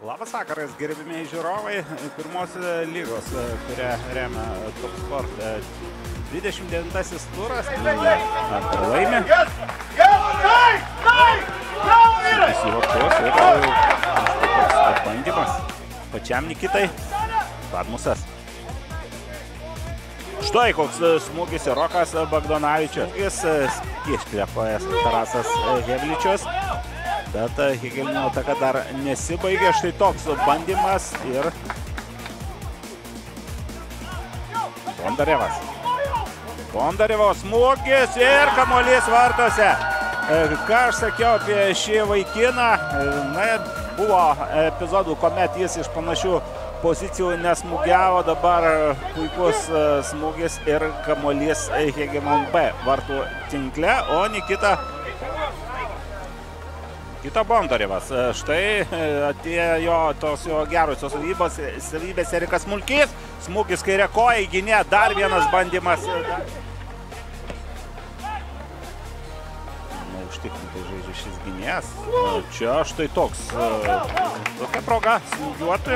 Labas vakaras, gerbimieji žiūrovai. Pirmos lygos, kurią remia Top Sport. 29 turas. Laimė. Įsivartos ir bandymas pačiam Nikitai. Badmusas. Štai koks smūgis ir Rokas Bagdonavičius. Jis išklepojas Tarasas Hevličius. Bet Hegelino ataka dar nesibaigė. Štai toks bandymas ir Bondarevas. Bondarevo smūgis ir kamuolys vartuose. Ką aš sakiau apie šį vaikiną? Na, buvo epizodų, kuomet jis iš panašių pozicijų nesmūgiavo. Dabar puikus smūgis ir kamuolys Hegemon B vartų tinkle, o Nikita Bondarevas. Štai atėjo tos jo gerosios savybės Erikas Mulkys. Smūgis kairė koja į gynėją. Dar vienas bandymas. Užtikrintai žaidžia šis gynėjas. Čia štai toks. Tokia proga smūgiuoti.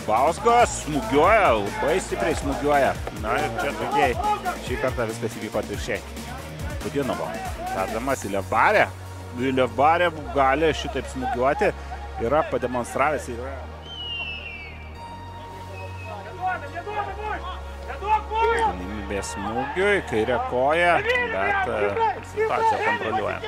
Bauskas smūgiuoja, labai stipriai smūgiuoja. Na ir čia tokiai šį kartą viskas įvyko atvirkščiai. Putinovo. Tardamas į Levbarę. Levbarė gali šitaip smūgiuoti. Yra pademonstravęs. Galimybė smūgiui, kairė koja, bet situaciją kontroliuoja.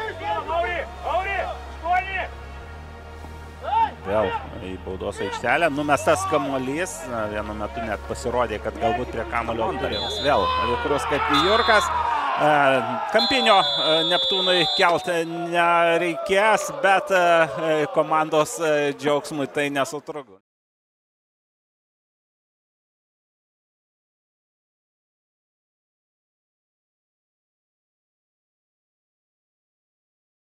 Vėl į baudos aikštelę. Numestas kamuolys. Vienu metu net pasirodė, kad galbūt prie kamuolio Bondarevas. Vėl vikrus kaip Jurkas. Kampinio Neptūnui kelt nereikės, bet komandos džiaugsmui tai nesutruko.